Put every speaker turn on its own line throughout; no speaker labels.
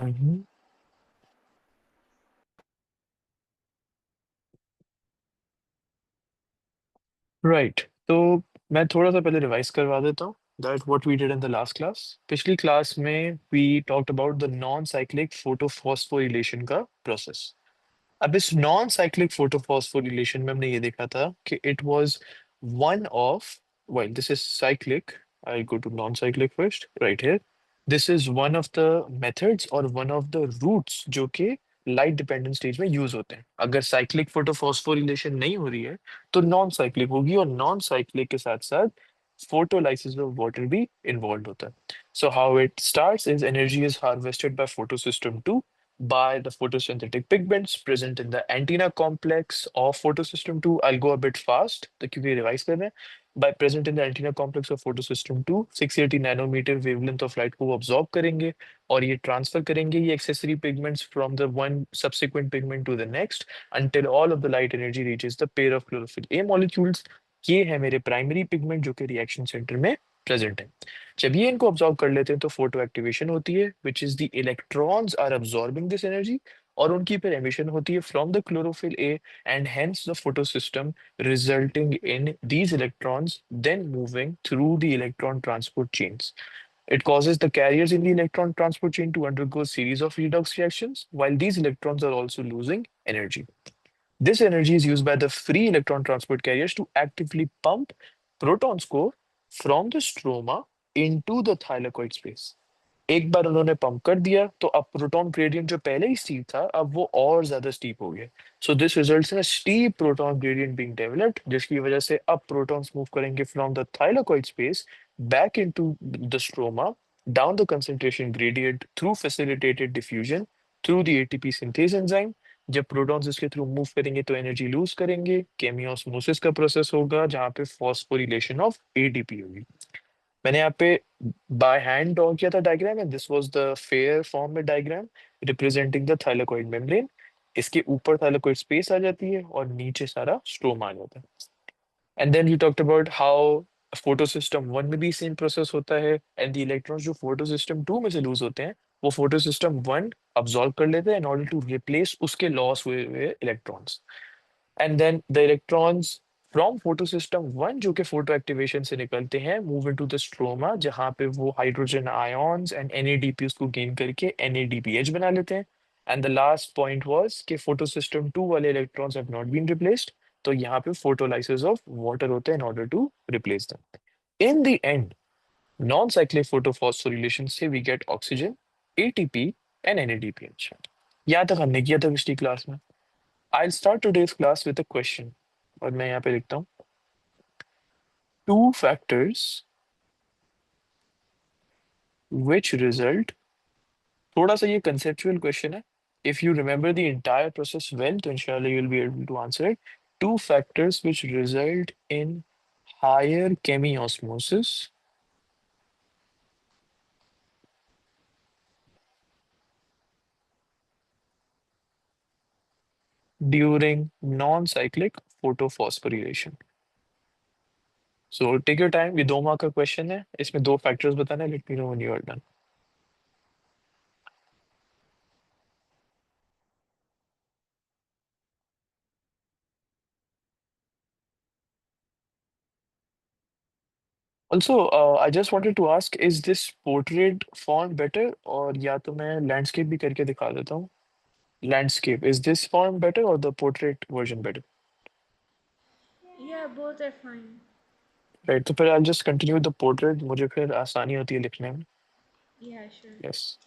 हम्म। Right. तो मैं थोड़ा सा पहले रिवाइज करवा देता हूँ that what we did in the last class. पिछली क्लास में we talked about the non cyclic photophosphorylation का प्रोसेस। अब इस नॉन साइक्लिक फोटोफॉस्फोरिलेशन में हमने ये देखा था कि it was one of, well this is cyclic, I go to non cyclic first right here. This is one of the methods और वन ऑफ द रूट्स जो कि लाइट डिपेंडेंट स्टेज में यूज होते हैं। अगर साइक्लिक फोटोफॉस्फोरिलेशन नहीं हो रही है तो नॉन साइक्लिक होगी, और नॉन साइक्लिक के साथ साथ फोटोलाइसिस ऑफ वाटर भी इन्वॉल्व होता है। So how it starts is energy is harvested by photosystem 2 by the photosynthetic pigments present in the antenna complex of photosystem 2. I'll go a bit fast तो क्योंकि revise कर रहे हैं। By present in the antenna complex of photosystem 2, 680 nanometre wavelength of light को वो absorb करेंगे और ये ट्रांसफर करेंगे ये accessory pigments from the one subsequent pigment to the next until all of the light energy reaches the pair of chlorophyll A molecules। ये है मेरे प्राइमरी पिगमेंट जो कि रिएक्शन सेंटर में प्रेजेंट है। जब ये इनको ऑब्जॉर्व कर लेते हैं तो फोटो एक्टिवेशन होती है, which is the electrons are absorbing this energy, और उनकी फिर एमिशन होती है from the chlorophyll A and hence the photo system, resulting in these electrons then moving through the electron transport chains. It causes the carriers in the electron transport chain to undergo a series of redox reactions, while these electrons are also losing energy. This energy is used by the free electron transport carriers to actively pump protons को from the stroma into the thylakoid space। एक बार उन्होंने pump कर दिया तो अब proton gradient जो पहले ही steep था अब वो और ज्यादा स्टीप हो गया। So this results in a steep proton gradient being developed, जिसकी वजह से अब प्रोटॉन्स मूव करेंगे from the thylakoid space back into the stroma down the concentration gradient through facilitated diffusion through the ATP synthase enzyme. जब protons इसके through move करेंगे तो energy lose करेंगे, केमियोस्मोसिस का प्रोसेस होगा जहाँ पे फॉस्फोरिलेशन ऑफ एटीपी होगी। मैंने यहाँ पे बाय हैंड ड्रॉ किया था diagram, and this was the fair form में diagram representing the thylakoid membrane. इसके ऊपर थाइलाकोइड स्पेस आ जाती है और नीचे सारा स्ट्रोमा आ जाता है। And then you talked about how photo system 1 में भी सेम प्रोसेस होता है, एंड द इलेक्ट्रॉन्स जो फोटो सिस्टम 2 में से लूज होते हैं वो फोटो सिस्टम 1 अब्सॉर्ब कर लेते हैं इन ऑर्डर टू रिप्लेस उसके लॉस हुए हुए electrons. And then the electrons from photo system 1 जो कि फोटो एक्टिवेशन से निकलते हैं मूव इनटू द स्ट्रोमा, जहाँ पे वो हाइड्रोजन आयंस एंड NADPs को गेन करके NADPH बना लेते हैं। And the last point was कि फोटो सिस्टम 2 वाले electrons have not been replaced, तो यहाँ पे फोटोलाइसिस ऑफ वाटर होता है in order to replace them. In the end non cyclic photophosphorylation से we get oxygen, ATP and NADPH। यहाँ तक हमने किया था पिछली क्लास में। I'll start today's class with a question, और मैं यहाँ पे लिखता हूँ two factors which result। थोड़ा सा ये conceptual question है। If you remember the entire process well, तो inshallah you'll be able to answer it. Two factors which result in higher chemiosmosis during non-cyclic photophosphorylation। So take your time, ये 2 mark का question है, इसमें 2 factors बताना है। Let me know when you are done. Also, I just wanted to ask, is this portrait font better, और या तो मैं लैंडस्केप भी करके दिखा देता हूँ। Landscape, is this font better और the portrait version better?
Yeah, both are fine.
Right, तो फिर I just continue the portrait, मुझे फिर आसानी होती है लिखने में।
Yeah, sure.
Yes.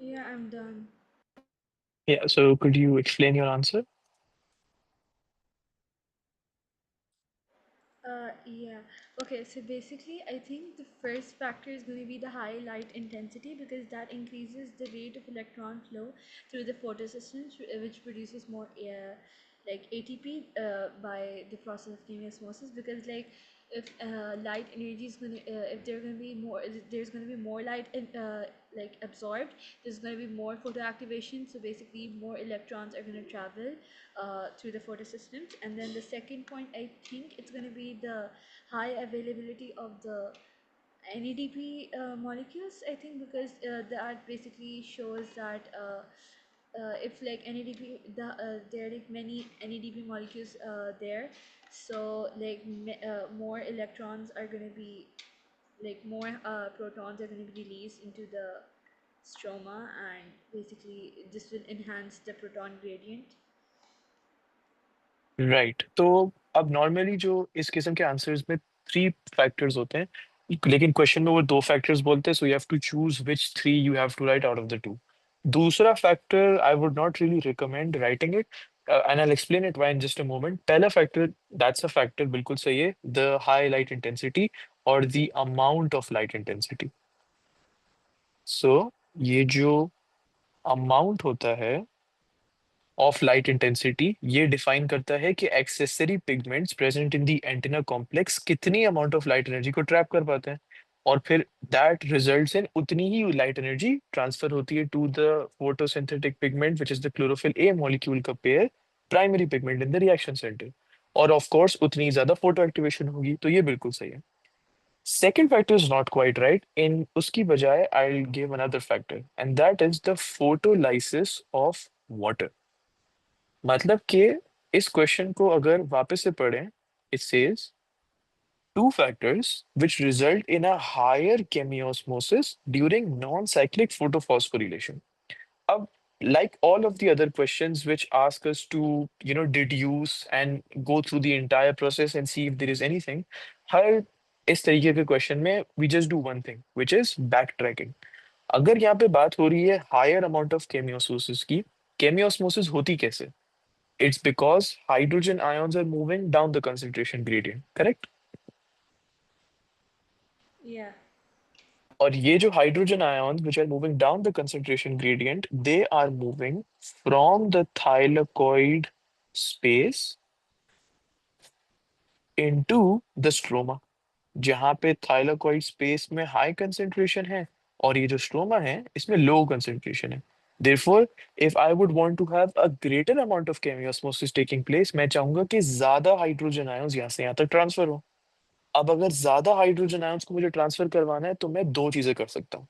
Yeah, I'm done.
Yeah, so could you explain your answer?
Yeah. Okay, so basically, I think the first factor is going to be the high light intensity because that increases the rate of electron flow through the photosystem, which produces more like ATP by the process of chemiosmosis. Because like if light energy is going to, if there's going to be more, there's going to be more light like absorbed, there's going to be more photoactivation. So basically, more electrons are going to travel through the photosystems. And then the second point, I think it's going to be the high availability of the NADP molecules. I think because that basically shows that if like NADP, there are like many NADP molecules there, so like more electrons are going to be like more protons are going to be released into the stroma, and basically this will enhance the proton gradient.
Right तो अब normally जो इस किस्म के answers में three factors होते हैं, लेकिन क्वेश्चन में वो दो फैक्टर्स बोलते हैं, so you have to choose which three you have to write out of the two. दूसरा factor I would not really recommend writing it, and I explain it why in just a moment. पहला factor, that's a factor, बिल्कुल सही है, the high light intensity और the amount of light intensity. So ये जो amount होता है of light intensity, ये डिफाइन करता है कि accessory pigments present in the antenna complex कितनी अमाउंट ऑफ लाइट एनर्जी को ट्रैप कर पाते हैं, और फिर दैट रिजल्ट्स इन उतनी ही लाइट एनर्जी ट्रांसफर होती है to the photosynthetic pigment which is the chlorophyll a molecule का pair, primary pigment in the reaction centre. और ऑफ कोर्स उतनी ज्यादा फोटो एक्टिवेशन होगी, तो ये बिल्कुल सही है. Second factor is not quite right, in उसकी बजाय I will give another factor and that is the photolysis of water. मतलब कि इस क्वेश्चन को अगर वापस से पढ़ें, it says two factors which result in a higher chemiosmosis during non-cyclic photophosphorylation. अब like all of the other questions which ask us to deduce and go through the entire process and see if there is anything, हर इस तरीके के question में we just do one thing which is backtracking. अगर यहाँ पे बात हो रही है हायर अमाउंट ऑफ केमियोसोसिस की, केमियोस्मोसिस होती कैसे? It's because hydrogen ions are moving down the concentration gradient, correct?
Yeah.
और ये जो hydrogen ions which are moving down the concentration gradient, they are moving from the thylakoid space into the stroma, जहाँ पे thylakoid space में high concentration है और ये जो stroma है इसमें low concentration है. Therefore, if I would want to have a greater amount of chemiosmosis taking place, मैं चाहूंगा कि ज्यादा hydrogen ions यहाँ से यहाँ तक ट्रांसफर हो. अब अगर ज्यादा हाइड्रोजन आयंस को मुझे ट्रांसफर करवाना है तो मैं दो चीजें कर सकता हूँ.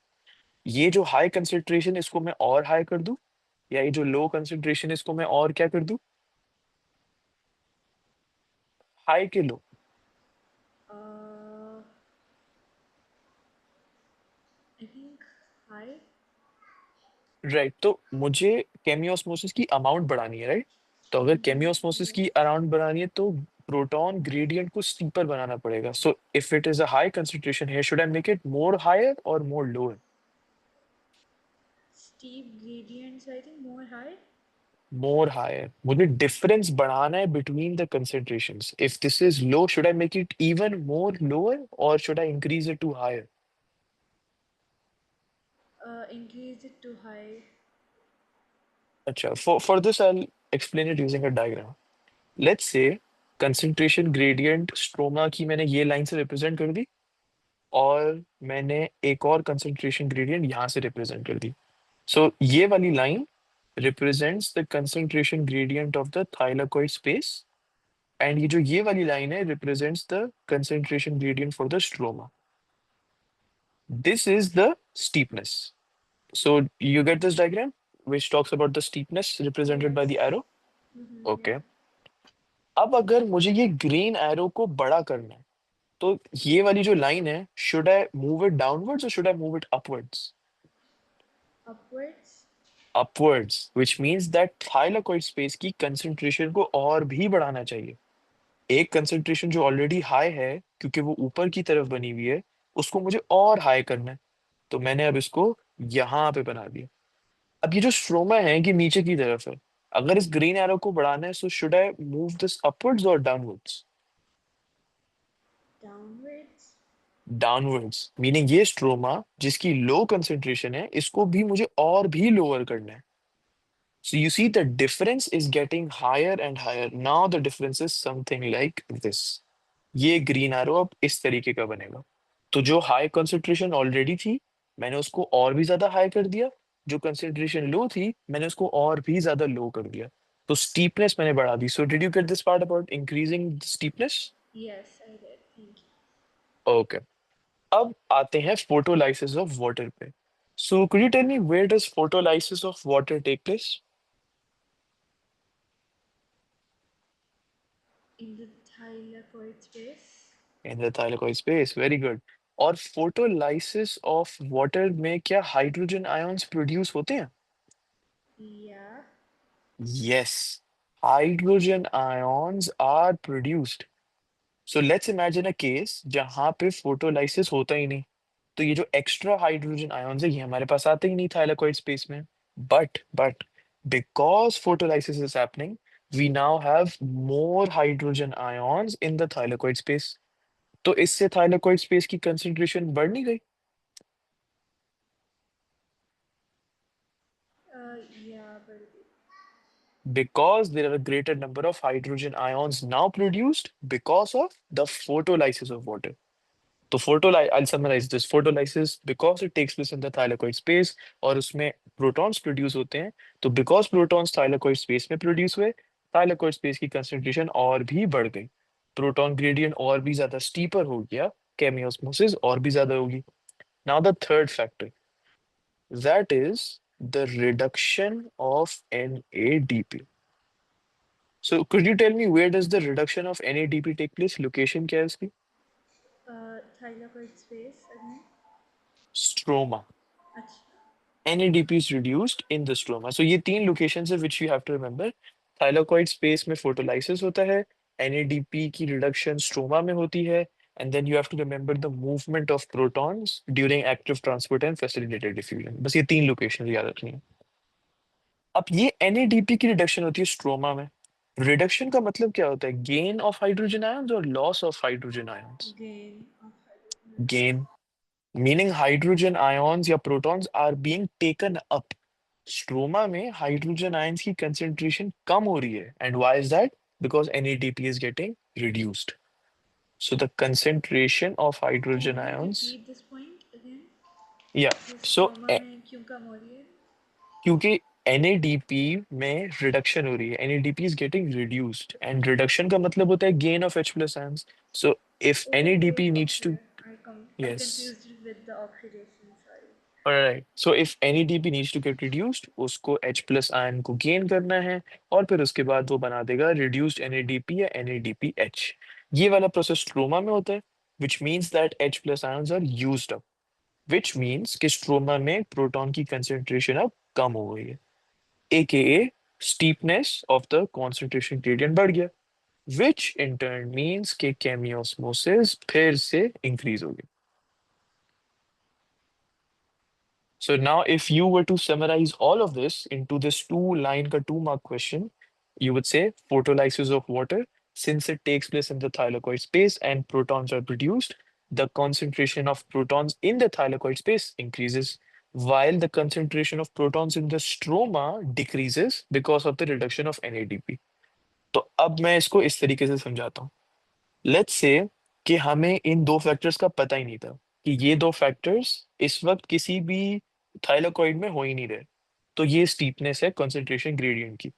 ये जो हाई कंसेंट्रेशन इसको मैं और हाई कर दूं, या ये जो लो कंसेंट्रेशन इसको मैं और क्या कर दूं, हाई के लो.
Uh, I think high.
Right, तो मुझे केमियोस्मोसिस की अमाउंट बढ़ानी है, राइट. तो अगर केमियोस्मोसिस की
Yes.
अराउंड बढ़ानी है तो प्रोटॉन ग्रेडियंट को स्टीपर बनाना पड़ेगा. So if it is a high concentration here, should I make it more higher और more lower?
Steep gradients, I think more high.
More higher. मुझे डिफरेंस बढ़ाना है between the concentrations. If this is low, should I make it even more lower और should I increase it to higher?
Increase it to high.
अच्छा, for this I'll explain it using a diagram. Let's say concentration gradient stroma की मैंने ये line से represent कर दी, और मैंने एक और concentration gradient यहाँ से रिप्रेजेंट कर दी. सो ये वाली line represents the concentration gradient of the thylakoid space, and ये जो ये वाली लाइन है represents the concentration gradient for the stroma. This is the steepness. So you get this diagram, which talks about the steepness represented by
Yes.
the arrow.
Yeah.
Okay. अब अगर मुझे ये green arrow को बड़ा करना है, तो ये वाली जो लाइन है, should I move it downwards और should I move it upwards?
Upwards.
Upwards, which means that thylakoid space की कंसंट्रेशन को और भी बढ़ाना चाहिए. एक कंसंट्रेशन जो ऑलरेडी हाई है क्योंकि वो ऊपर की तरफ बनी हुई है, उसको मुझे और हाई करना है. तो मैंने अब इसको यहाँ पे बना दिया. अब ये जो स्ट्रोमा है कि नीचे की तरफ है, अगर इस ग्रीन एरो को बढ़ाना है, so should I move this upwards और डाउनवर्ड्स?
Downwards.
डाउनवर्ड्स, मीनिंग ये स्ट्रोमा जिसकी लो कंसेंट्रेशन है, इसको भी मुझे और भी लोअर करना है. So you see the difference is getting higher and higher. Now the difference is something like this. ये ग्रीन एरो अब इस तरीके का बनेगा. तो जो हाई कंसंट्रेशन ऑलरेडी थी, मैंने उसको और भी ज्यादा हाई कर दिया. जो कंसंट्रेशन लो थी, मैंने उसको और भी ज्यादा लो कर दिया. तो स्टीपनेस मैंने बढ़ा दी. So did you get this part about increasing steepness?
Yes, I did. Thank you.
Okay. अब आते हैं फोटोलाइसिस ऑफ वाटर पे. So could you tell me where does photolysis of water take place?
In the thylakoid space.
In the thylakoid space, very good. और photolysis of water में क्या hydrogen ions produce होते हैं?
Yeah.
Yes, hydrogen ions are produced. So let's imagine a case जहां पे photolysis होता ही नहीं. तो ये जो एक्स्ट्रा हाइड्रोजन आयंस है, ये हमारे पास आते ही नहीं थाइलाकोइड स्पेस में. But because photolysis is happening, we now have more hydrogen ions in the thylakoid space. तो इससे थाइलाकोइड स्पेस की कंसंट्रेशन बढ़ नहीं गई?
Yeah, but
Because there are a greater number of hydrogen ions now produced because of the photolysis of water. तो I'll summarize this. Photolysis, because it takes place in the thylakoid space और उसमें protons produce होते हैं, तो because protons thylakoid space में produce हुए, thylakoid space की concentration और भी बढ़ गई. Proton gradient और भी ज्यादा steeper हो गया, chemiosmosis और भी ज्यादा होगी. Now the third factor, that is the reduction of NADP. So could you tell me where does the reduction of NADP take place? Location क्या है इसकी?
thylakoid space again.
Stroma.
अच्छा.
NADP is reduced in the stroma. So ये तीन locations है which you have to remember. Thylakoid space में photolysis होता है, NADP की reduction stroma में होती है, and then you have to remember the movement of protons during active transport and facilitated diffusion. बस ये तीन locations याद रखनी है. अब ये NADP की रिडक्शन होती है स्ट्रोमा में. रिडक्शन का मतलब क्या होता है? गेन ऑफ हाइड्रोजन आयंस और loss of hydrogen ions?
Gain of hydrogen.
Gain, meaning hydrogen ions या protons are being taken up. Stroma में हाइड्रोजन आयंस की कंसेंट्रेशन कम हो रही है, and why is that? Because NADP is getting reduced. So the concentration of
Can
hydrogen
you
ions,
repeat this point again?
yeah.
ये
So
stroma में क्यों कम हो रही है?
क्योंकि NADP में रिडक्शन हो रही है, NADP is getting reduced, and reduction का मतलब होता है gain of H plus ions. So if
Oh,
NADP needs
okay.
to,
I
yes.
confused it with the oxidation. Sorry.
Alright. So if NADP needs to get reduced, उसको H plus ion को gain करना है, और फिर उसके बाद वो बना देगा reduced NADP या NADPH. ये वाला प्रोसेस स्ट्रोमा में होता है, which means that H plus ions are used up, which means कि स्ट्रोमा में प्रोटॉन की कंसेंट्रेशन अब कम हो गई है, AKA steepness of the concentration gradient बढ़ गया, which in turn means कि chemiosmosis फिर से increase हो गई. So now, if you were to summarize all of this into this two-line ka two-mark question, you would say photolysis of water, since it takes place in the thylakoid space and protons are produced, the concentration of protons in the thylakoid space increases, while the concentration of protons in the stroma decreases because of the reduction of NADP. तो अब मैं इसको इस तरीके से समझाता हूँ. Let's say कि हमें इन दो फैक्टर्स का पता ही नहीं था कि ये दो फैक्टर्स इस वक्त किसी भी थाइलाकॉइड में हो ही नहीं रहे. तो ये स्टीपनेस है कंसंट्रेशन ग्रेडियंट की.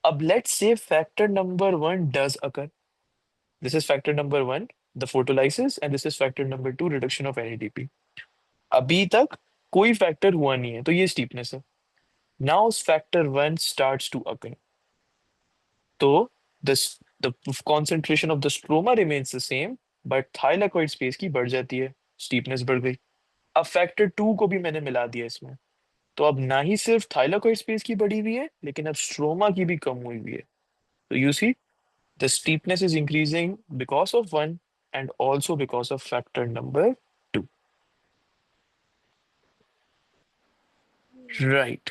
अब let's say factor number one does occur. This is factor number one, the photolysis, and this is factor number to, reduction of NADP. अभी तक कोई फैक्टर हुआ नहीं है, तो ये स्टीपनेस है. Now factor one starts to occur, तो this the concentration of the stroma remains the same, but thylakoid space की बढ़ जाती है, स्टीपनेस बढ़ गई. अब फैक्टर टू को भी मैंने मिला दिया इसमें, तो अब ना ही सिर्फ थाइलाकोइड स्पेस की बढ़ी हुई है, लेकिन अब स्ट्रोमा की भी कम हुई हुई है. तो you see, the steepness is increasing because of one and also because of factor number two.
Yeah.
Right.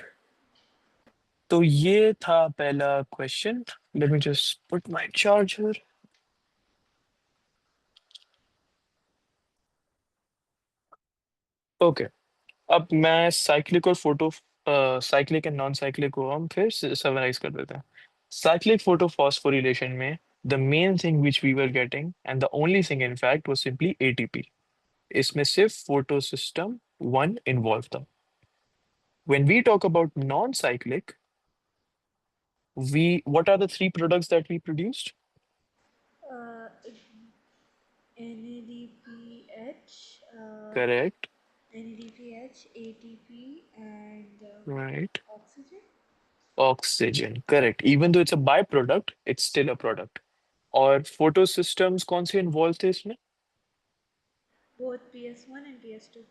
तो ये था पहला question. Let me just put my charger. Okay, अब मैं साइक्लिक और photo cyclic and non cyclic को हम फिर समराइज कर देते हैं। साइक्लिक फोटोफॉस्फोरिलेशन में the main thing which we were getting and the only thing in fact was simply ATP. इसमें सिर्फ फोटो सिस्टम वन इन्वॉल्व था। When we talk about non cyclic, we what are the three products that we produced?
Uh, NADPH,
Correct.
NADPH, ATP, and
Right.
oxygen.
Oxygen. Correct. Even though it's a byproduct, it's still a product. और photo systems कौन से involve थे इसमें?
Both PS1 and PS2.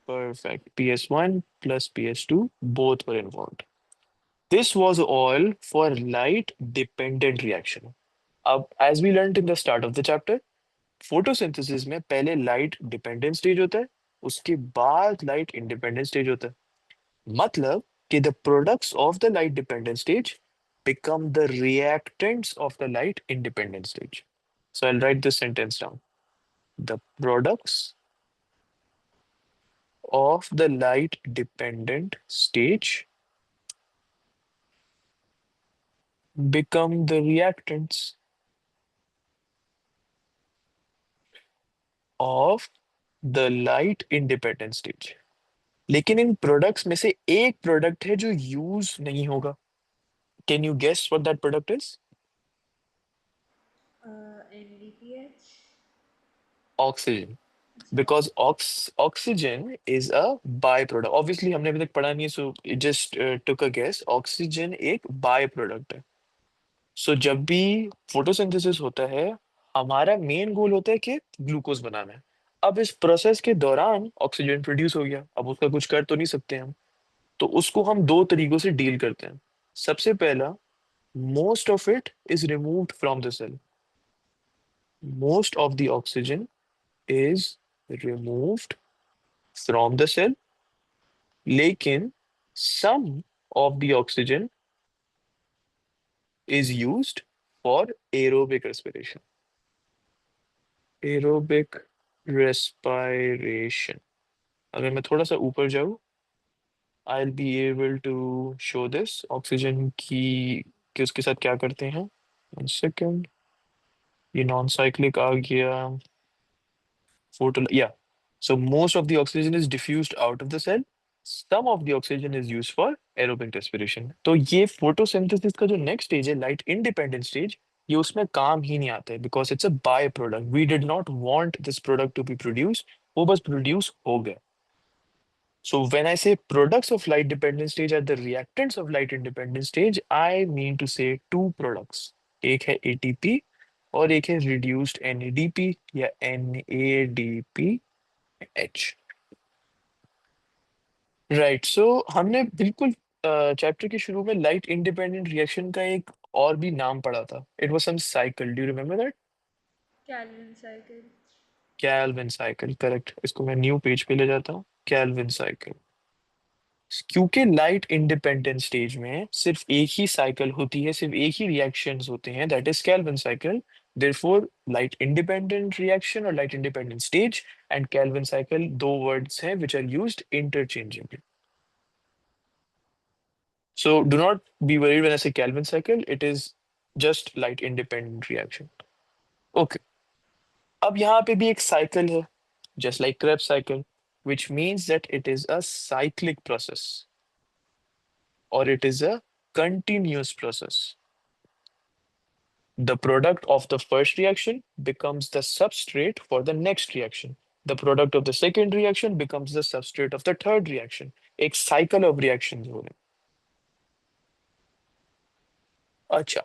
Perfect. PS1 plus PS2, both were involved. This was all for light dependent reaction. अब as we learned in the start of the chapter, photosynthesis में पहले light dependent stage होता है, उसके बाद light independent stage होता है। मतलब कि the products of the light dependent stage become the reactants of the light independent stage. So I'll write this sentence down. The products of the light dependent stage become the reactants of the light independent stage. लेकिन इन products में से एक product है जो use नहीं होगा। Can you guess what that product is?
NADPH.
Oxygen.
अच्छा.
Because oxygen is a by product. Obviously हमने अभी तक पढ़ा नहीं है, so just took a guess. Oxygen एक बाय प्रोडक्ट है। सो जब भी फोटोसिंथेसिस होता है, हमारा मेन गोल होता है कि ग्लूकोज बनाना है। अब इस प्रोसेस के दौरान ऑक्सीजन प्रोड्यूस हो गया, अब उसका कुछ कर तो नहीं सकते हम। तो उसको हम दो तरीकों से डील करते हैं। सबसे पहला, most of it is removed from the cell. Most of the oxygen is removed from the cell, लेकिन some of the oxygen is used for aerobic respiration. Aerobic respiration. अगर मैं थोड़ा सा ऊपर जाऊं, I will be able to show this oxygen की कि उसके साथ क्या करते हैं। 1 सेकेंड, ये नॉन साइक्लिक आ गया। Photo, yeah. So most of the oxygen is diffused out of the cell. Some of the oxygen is used for aerobic respiration. तो ये photosynthesis का जो next stage है, light independent stage, ये उसमें काम ही नहीं आता है because it's a byproduct. We did not want this product to be produced. वो बस produce हो गया। So when I say products of light dependent stage are the reactants of light independent stage, I mean to say two products. एक है ATP और एक है reduced NADP या NADPH। राइट, सो हमने बिल्कुल चैप्टर के शुरू में लाइट इंडिपेंडेंट रिएक्शन का एक और भी नाम पढ़ा था। It was some cycle, do you remember that?
Calvin cycle.
Calvin cycle, correct. इसको मैं न्यू पेज पे ले जाता हूँ। Calvin cycle. क्योंकि लाइट इंडिपेंडेंट स्टेज में सिर्फ एक ही साइकिल होती है, सिर्फ एक ही रिएक्शंस होते हैं, that is Calvin cycle. Therefore light independent reaction और light independent stage and Calvin cycle दो वर्ड्स हैं which are used interchangeably. So do not be worried when I say Calvin cycle, it is just light independent reaction. Okay. अब यहाँ पे भी एक cycle है, just like Krebs cycle, which means that it is a cyclic process or it is a continuous process. The product of the first reaction becomes the substrate for the next reaction. The product of the second reaction becomes the substrate of the third reaction. एक cycle of reactions हो रहे हैं। अच्छा,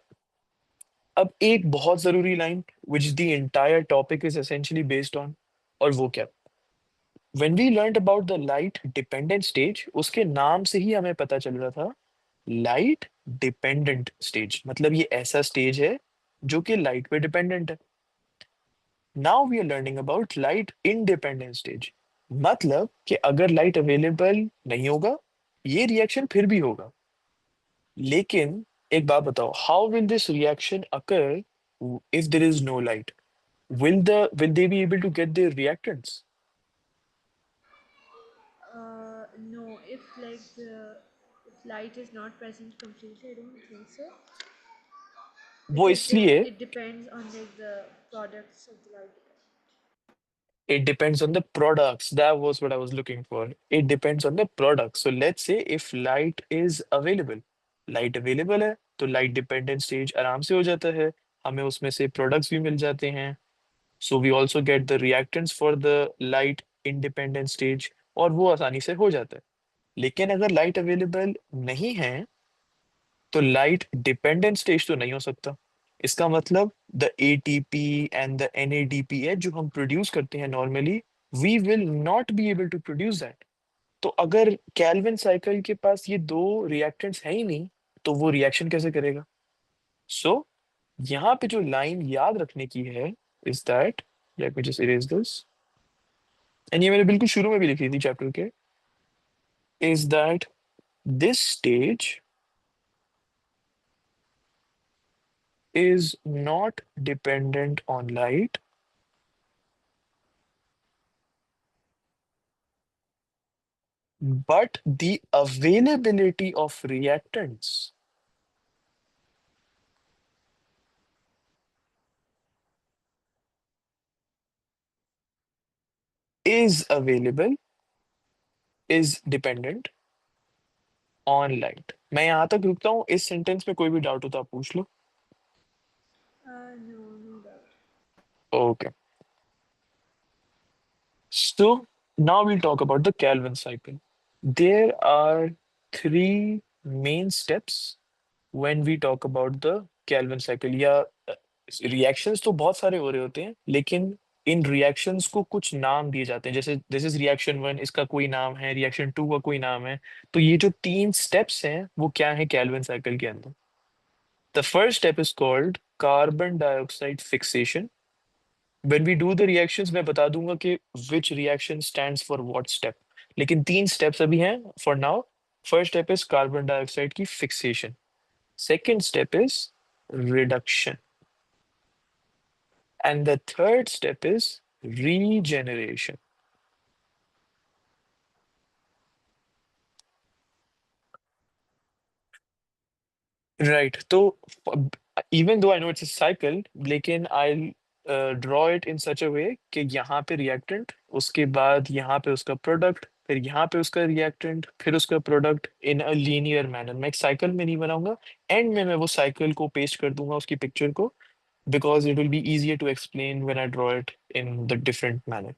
अब एक बहुत जरूरी line which the entire topic is essentially based on, और वो क्या? When we learned about the light dependent stage, उसके नाम से ही हमें पता चल रहा था लाइट डिपेंडेंट स्टेज, मतलब ये ऐसा स्टेज है जो कि लाइट पे डिपेंडेंट है। Now we are learning about light independent stage, मतलब कि अगर लाइट अवेलेबल नहीं होगा, ये रिएक्शन फिर भी होगा। लेकिन एक बात बताओ, how will this reaction occur if there is no light? Will they be able to get their reactants?
No, if like the if light is not present completely, I don't think so
वो
because
इसलिए,
it depends on like the products of the light.
it depends on the products. That was what I was looking for. It depends on the products. So let's say if light is available, light available है तो light dependent stage आराम से हो जाता है, हमें उसमें से products भी मिल जाते हैं. So we also get the reactants for the light independent stage और वो आसानी से हो जाता है. लेकिन अगर लाइट अवेलेबल नहीं है तो लाइट डिपेंडेंट स्टेज तो नहीं हो सकता. इसका मतलब the ATP and the NADP जो हम प्रोड्यूस करते हैं normally, we will not be able to produce that. तो अगर कैल्विन साइकिल के पास ये दो रिएक्टेंट्स है ही नहीं, तो वो रिएक्शन कैसे करेगा? सो यहाँ पे जो लाइन याद रखने की है is that, late me just erase this, and ये मैंने बिल्कुल शुरू में भी लिखी थी चैप्टर के, is that this stage is not dependent on light, but the availability of reactants is available, is dependent on light. मैं यहाँ तक रुकता हूँ. इस सेंटेंस में कोई भी डाउट हो तो आप पूछ लो.
No, no doubt.
Okay. So now we'll talk about the Calvin cycle. There are three main steps when we talk about the Calvin cycle. या रिएक्शंस तो बहुत सारे हो रहे होते हैं, लेकिन इन रिएक्शंस को कुछ नाम दिए जाते हैं. जैसे दिस इज रिएक्शन वन, इसका कोई नाम है, रिएक्शन टू का कोई नाम है. तो ये जो तीन स्टेप्स हैं वो क्या है कैल्विन साइकिल के अंदर? The first step is called carbon dioxide fixation. When we do the reactions मैं बता दूंगा कि which reaction stands for what step, लेकिन तीन स्टेप्स अभी हैं for now. First step is carbon dioxide की fixation. Second step is reduction. And the third step is regeneration. Right. So even though I know it's a cycle, लेकिन I'll draw it in such a way कि यहाँ पे reactant, उसके बाद यहाँ पे उसका product, फिर यहाँ पे उसका reactant, फिर उसका product in a linear manner. मैं एक cycle में नहीं बनाऊंगा. End में मैं वो cycle को paste कर दूंगा उसकी picture को, because it will be easier to explain when I draw it in the different manner.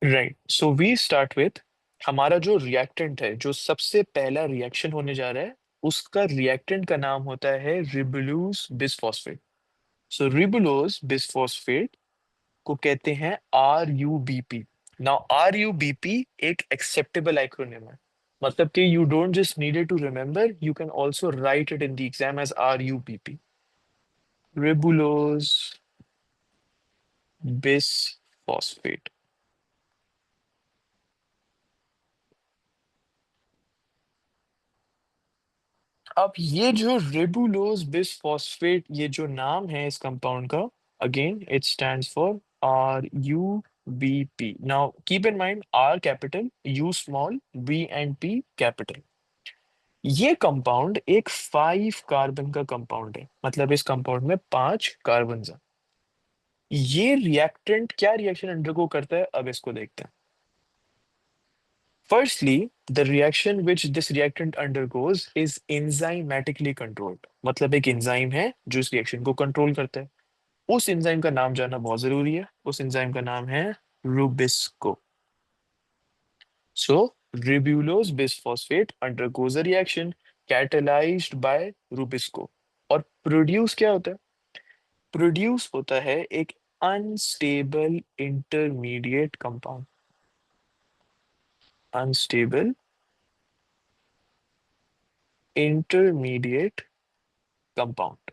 Right. So we start with हमारा जो रिएक्टेंट है, जो सबसे पहला रिएक्शन होने जा रहा है, उसका रिएक्टेंट का नाम होता है ribulose bisphosphate. So ribulose bisphosphate को कहते हैं RUBP. नाउ RUBP एक एक्सेप्टेबल एक्रोनिम है. मतलब कि you don't just needed to remember, you can also write it in the exam as RUBP. Ribulose bisphosphate. अब ये जो रेबुलोज बिसफॉस्फेट, ये जो नाम है इस कंपाउंड का, again it stands for RUBP. Now keep in mind, R capital, U small, B and P capital. ये कंपाउंड एक 5 कार्बन का कंपाउंड है, मतलब इस कंपाउंड में 5 कार्बन है. ये रिएक्टेंट क्या रिएक्शन अंडरगो करता है, अब इसको देखते हैं. Firstly, the reaction which this reactant undergoes is enzymatically controlled. मतलब एक एंजाइम है जो इस रिएक्शन को कंट्रोल करता है. उस एंजाइम का नाम जानना बहुत जरूरी है. उस एंजाइम का नाम है rubisco. So ribulose bisphosphate undergoes a reaction catalyzed by rubisco. और प्रोड्यूस क्या होता है? प्रोड्यूस होता है एक unstable intermediate compound. Unstable intermediate compound.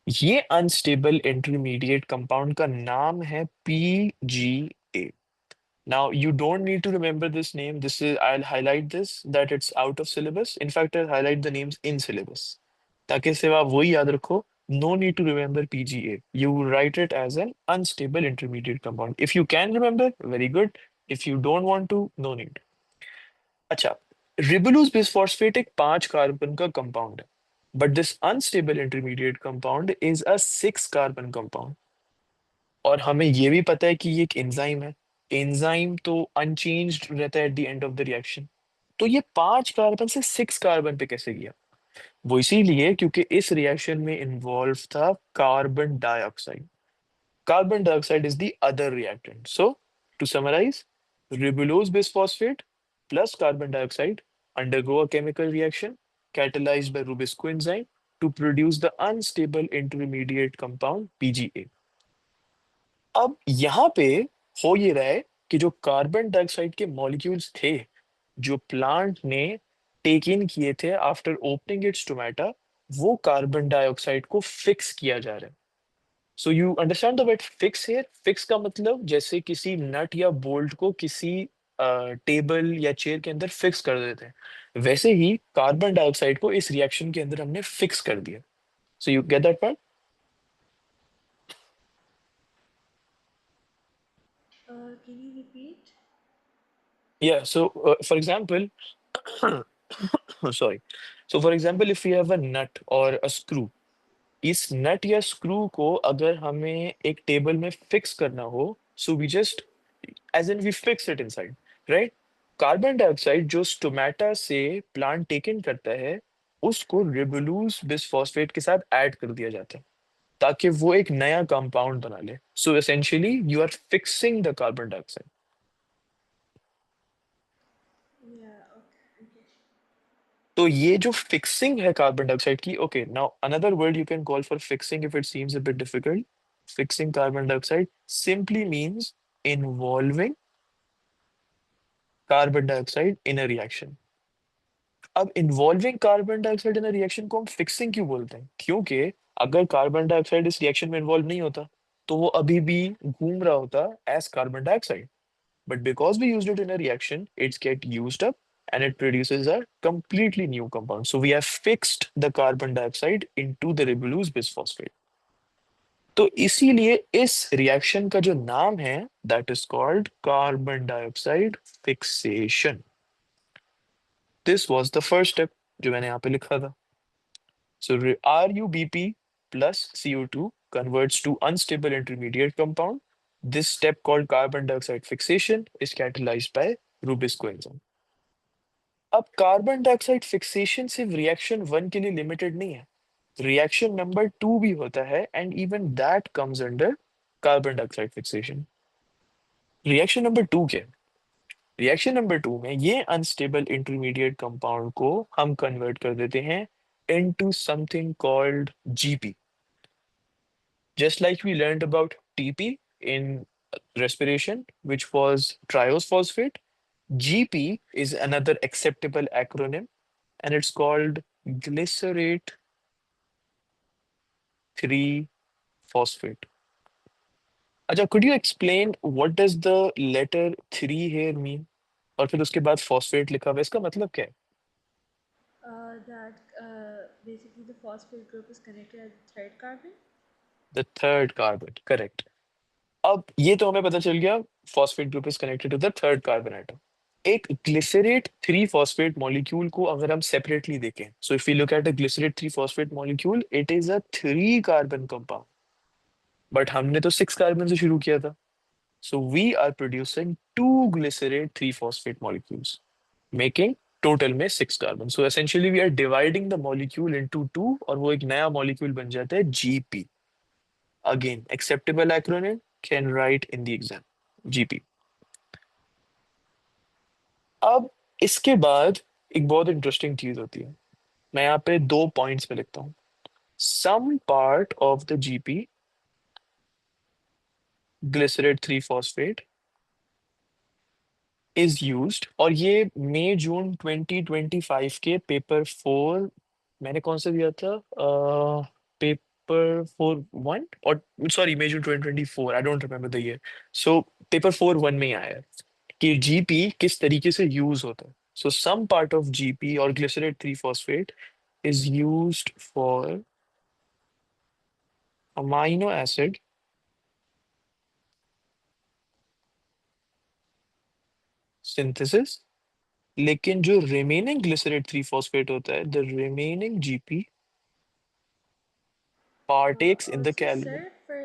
ये अनस्टेबल इंटरमीडिएट कंपाउंड का नाम है PGA. Now, you don't need to remember this name. This is, I'll highlight this, that it's out of syllabus. In fact, I'll highlight the names in syllabus. ताकि सिर्फ आप वही याद रखो. No need to remember PGA. You write it as an unstable intermediate compound. If you can remember, very good. If you don't want to, no need. अच्छा, रिबोलूस bisphosphate एक 5 carbon का compound है. But this unstable intermediate compound is a 6 carbon compound. और हमें ये भी पता है कि ये एक एंजाइम है. एंजाइम तो अनचेंज्ड रहता है at the end of the reaction. तो ये 5 कार्बन से 6 कार्बन पे कैसे गया? वो इसीलिए क्योंकि इस रिएक्शन में इन्वॉल्व था carbon dioxide. Carbon dioxide is the other reactant. So, to summarize, ribulose bisphosphate plus carbon dioxide undergo a chemical reaction catalyzed by Rubisco enzyme to produce the unstable intermediate compound PGA. अब यहाँ पे हो ये रहा है कि जो carbon dioxide के मॉलिक्यूल्स थे जो प्लांट ने टेक इन किए थे आफ्टर ओपनिंग इट्स स्टोमेटा, वो कार्बन डाइऑक्साइड को फिक्स किया जा रहा है. So you understand the word fix here. Fix का मतलब जैसे किसी नट या बोल्ट को किसी टेबल या चेयर के अंदर फिक्स कर देते हैं, वैसे ही कार्बन डाइऑक्साइड को इस रिएक्शन के अंदर हमने फिक्स कर दिया. So you get that part?
Can you repeat?
Yeah, so for example, sorry. So for example, if we have a nut or a screw, इस नट या स्क्रू को अगर हमें एक टेबल में फिक्स करना हो, so we just as in we fix it inside, right? Carbon dioxide जो स्टोमेटा से प्लांट टेक इन करता है, उसको रिबोलूस बिसफॉस्फेट के साथ ऐड कर दिया जाता है ताकि वो एक नया कंपाउंड बना ले. So essentially you are fixing the carbon dioxide.
Yeah, okay, okay.
तो ये जो फिक्सिंग है कार्बन डाइऑक्साइड की, okay, now another word you can call for fixing if it seems a bit difficult. Fixing carbon dioxide simply means involving carbon dioxide in a reaction. अब involving carbon dioxide in a reaction को हम fixing क्यों बोलते हैं? क्योंकि अगर carbon dioxide इस reaction में इन्वॉल्व नहीं होता तो वो अभी भी घूम रहा होता as carbon dioxide. But because we used it in a reaction, it's get used up and it produces a completely new compound. So we have fixed the carbon dioxide into the ribulose bisphosphate. तो इसीलिए इस reaction का जो नाम है that is called carbon dioxide fixation. This was the first step जो मैंने यहाँ पे लिखा था. सो RuBp plus CO2 converts to unstable intermediate compound. This step called carbon dioxide fixation is catalyzed by Rubisco enzyme. अब कार्बन डाइऑक्साइड फिक्सेशन सिर्फ reaction 1 के लिए लिमिटेड नहीं है. रिएक्शन नंबर 2 भी होता है and even that comes under carbon dioxide fixation. Reaction number 2 क्या है? रिएक्शन नंबर 2 में ये अनस्टेबल इंटरमीडिएट कंपाउंड को हम कन्वर्ट कर देते हैं into something called GP. Just like we learned about TP in respiration, which was triose phosphate, GP is another acceptable acronym and it's called glycerate 3 phosphate. अच्छा, could you explain what does the letter 3 here mean? और फिर उसके बाद phosphate लिखा हुआ है, इसका मतलब क्या है?
That basically the phosphate group is connected at the third carbon.
The third carbon, correct. अब ये तो हमें पता चल गया, phosphate group is connected to the third carbon atom. एक ग्लिसरेट 3 फॉस्फेट मॉलिक्यूल को अगर हम सेपरेटली देखें, so if you look at a glycerate 3 phosphate molecule, it is a 3 carbon compound. But हमने तो 6 कार्बन से शुरू किया था. So we are producing 2 glycerate 3-phosphate molecules, making total में 6 carbon. So essentially we are dividing the molecule into 2 और वो एक नया molecule बन जाता है GP. Again, acceptable acronym, can write in the exam. GP. अब इसके बाद एक बहुत इंटरेस्टिंग चीज होती है. मैं यहाँ पे 2 पॉइंट्स पे लिखता हूँ. Some part of the GP, glycerate 3-phosphate, is used. और ये मई जून 2025 के पेपर 4, मैंने कौन सा दिया था, पेपर 4 1, और sorry May June 2024, I don't remember the year. So paper 4 1 में ही आया है. कि जीपी किस तरीके से यूज होता है. सो सम पार्ट ऑफ जीपी और glycerate 3 phosphate is used for amino acid synthesis, लेकिन जो रिमेनिंग ग्लिसरेट 3 फॉस्फेट होता है, the remaining GP partakes in the
So,
Calvin.
sir,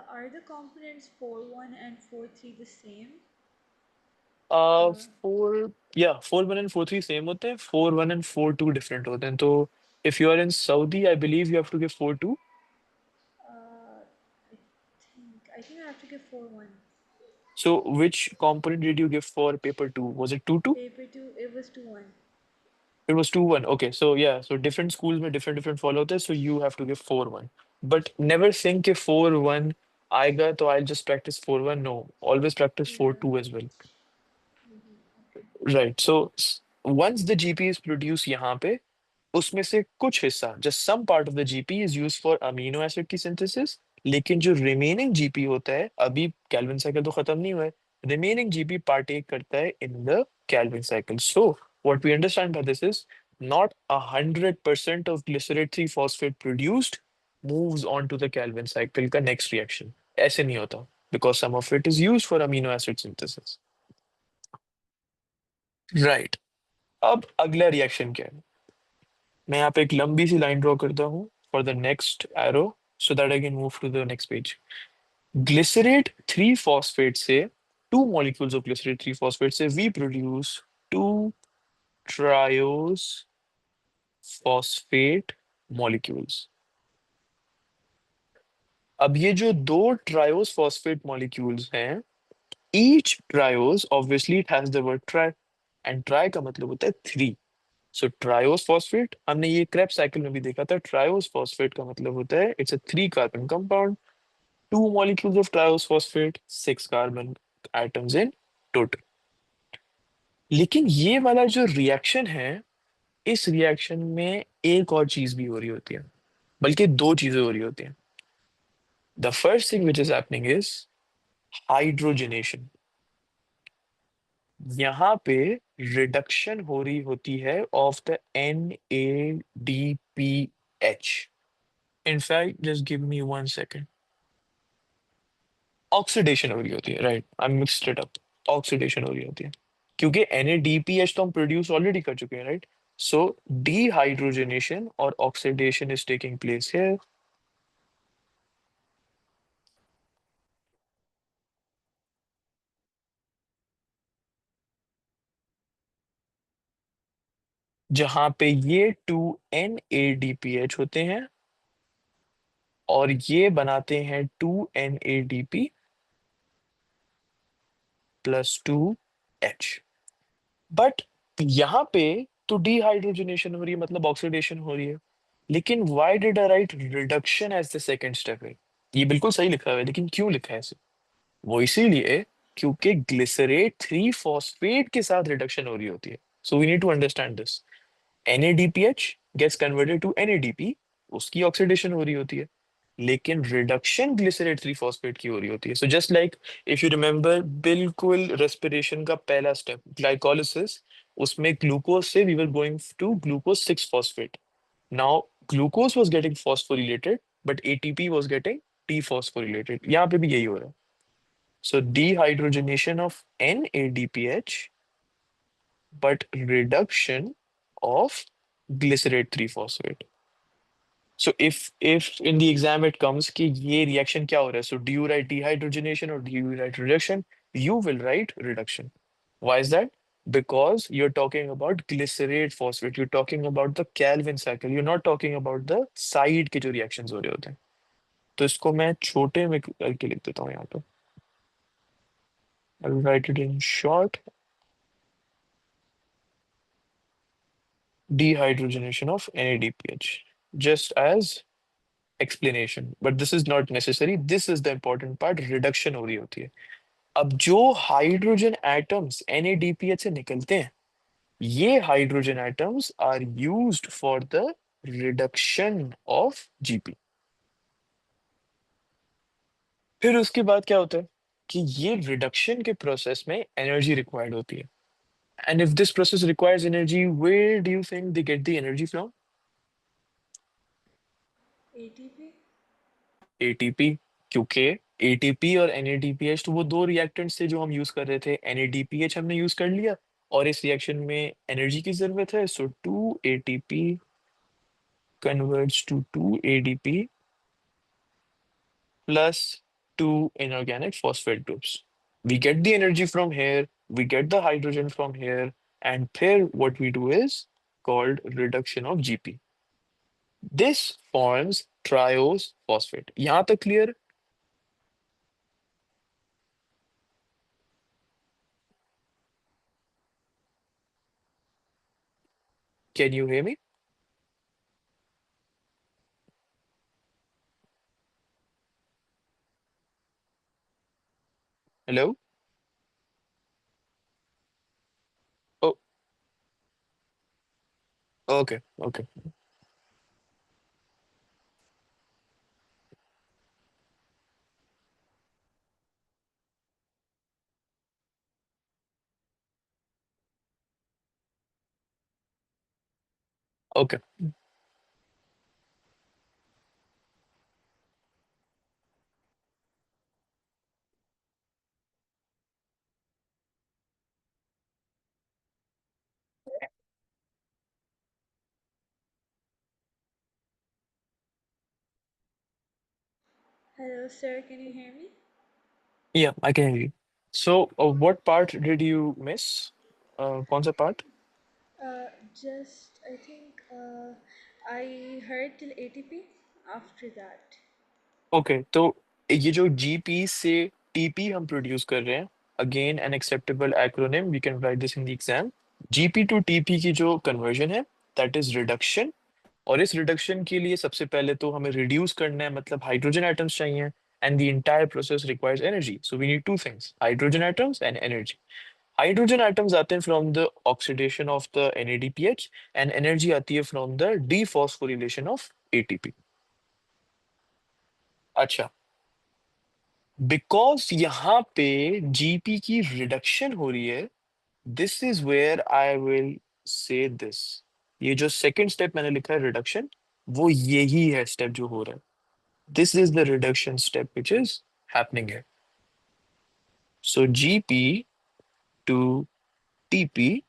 are the components 4 1 and 4 3 the same? Uh,
4 1 and 4 3 same होते हैं, 4 1 and 4 2 different होते हैं. तो if you are in Saudi, I believe you have to give 4 2.
I think I have to give 4 1.
So which component did you give for paper 2? Was it 2 2?
Paper 2, it was 2 1.
It was 2 1. Okay, so yeah, so different schools में different follow होते हैं, so you have to give 4 1. But never think if 4 1 आएगा तो I'll just practice 4 1. No, always practice four
Yeah.
two as well.
Okay.
Right. So once the GP is produced यहाँ पे, उसमें से कुछ हिस्सा, just some part of the GP is used for amino acid की synthesis, लेकिन जो remaining GP होता है, अभी Calvin cycle तो खत्म नहीं हुआ है, remaining GP partake करता है in the Calvin cycle. So what we understand by this is not 100% of glycerate 3 phosphate produced moves on to the Calvin cycle का next reaction. ऐसे नहीं होता, because some of it is used for amino acid synthesis. Right. अब अगला reaction क्या है? मैं यहाँ पे एक लंबी सी लाइन ड्रॉ करता हूँ for the next arrow, so that I can move to the next page. Glycerate 3 phosphate से, 2 मॉलिक्यूल्स ऑफ ग्लिसरेट 3 फॉस्फेट से we produce 2 triose phosphate molecules. अब ये जो 2 ट्रायोस फॉस्फेट मॉलिक्यूल्स हैं, each triose obviously it has the word tri, and tri का मतलब होता है 3. सो ट्रायोस फॉस्फेट, हमने ये क्रेब साइकिल में भी देखा था, ट्रायोस फॉस्फेट का मतलब होता है it's a 3 carbon compound, 2 molecules of triose phosphate, 6 carbon atoms in total. लेकिन ये वाला जो रिएक्शन है, इस रिएक्शन में एक और चीज भी हो रही होती है, बल्कि दो चीजें हो रही होती हैं. The first thing which is happening is hydrogenation. यहाँ पे रिडक्शन हो रही होती है of the NADPH. In fact, just give me 1 second. Oxidation हो रही होती है, right, I mixed it up. Oxidation हो रही होती है, क्योंकि NADPH तो हम प्रोड्यूस ऑलरेडी कर चुके हैं, राइट. सो डिहाइड्रोजनेशन और oxidation is taking place here. जहां पे ये 2 NADPH होते हैं और ये बनाते हैं 2NADP+2H. बट यहाँ पे तो डिहाइड्रोजनेशन हो रही है, मतलब ऑक्सीडेशन हो रही है. लेकिन why did I write reduction as the second step है? ये बिल्कुल सही लिखा हुआ है, लेकिन क्यों लिखा है ऐसे? वो इसीलिए क्योंकि ग्लिसरेट 3 फॉस्फेट के साथ रिडक्शन हो रही होती है. So we need to understand this. NADPH gets converted to NADP, उसकी ऑक्सीडेशन हो रही होती है, लेकिन रिडक्शन ग्लिसरेट 3 फॉस्फेट की हो रही होती है. So just like, if you remember, बिल्कुल रेस्पिरेशन का पहला स्टेप ग्लाइकोलिसिस, उसमें ग्लूकोज से we were going to glucose 6 phosphate. Now glucose was getting phosphorylated, but ATP was getting dephosphorylated. यहाँ पे भी यही हो रहा है. सो dehydrogenation of NADPH, but reduction of glycerate 3 phosphate. So if in the exam it comes कि ये reaction क्या हो रहा है, so do you write dehydrogenation or do you write reduction? You will write reduction. Why is that? Because you're talking about glycerate phosphate, you're talking about the Calvin cycle, you're not talking about the side के जो reactions हो रहे होते हैं. तो इसको मैं छोटे में करके लिख देता हूँ यहाँ पे. I'll write it in short. Dehydrogenation of NADPH, just as explanation, but this is not necessary. This is the important part. Reduction हो रही होती है. अब जो हाइड्रोजन एटम्स NADPH से निकलते हैं, ये hydrogen atoms are used for the reduction of GP. फिर उसके बाद क्या होता है कि ये रिडक्शन के प्रोसेस में एनर्जी रिक्वायर्ड होती है। And if this process requires energy, where do you think they get the energy from?
ATP.
ATP. क्योंकि एटीपी और एनएडीपीएच तो वो दो रिएक्टेंट्स थे जो हम यूज कर रहे थे, एनएडीपीएच हमने यूज कर लिया और इस रिएक्शन में एनर्जी की जरूरत है, सो 2 ATP converts to 2 ADP plus 2 inorganic phosphate groups. We get the energy from here, we get the hydrogen from here, and here what we do is called reduction of GP. This forms triose phosphate. यहाँ तक clear? Can you hear me? Hello? Oh, okay, okay, okay.
Hello, sir. Can you hear me?
Yeah, I can hear you. So, what part did you miss? कौन सा part?
Just I think I heard till ATP. After that.
Okay, तो ये जो GP से TP हम produce कर रहे हैं, again an acceptable acronym, we can write this in the exam. GP to TP की जो कन्वर्जन है, दैट इज रिडक्शन। और इस रिडक्शन के लिए सबसे पहले तो हमें रिड्यूस करना है, मतलब हाइड्रोजन एटम्स चाहिए, and the entire process requires energy, so we need two things, hydrogen atoms and energy. Hydrogen atoms आते हैं from the oxidation of the NADPH, and energy आती है from the dephosphorylation of ATP। अच्छा, because यहाँ पे GP की reduction हो रही है, this is where I will say this, ये जो सेकंड स्टेप मैंने लिखा है रिडक्शन, वो यही है स्टेप जो हो रहा है। This is the reduction step which is happening है। So GP to TP,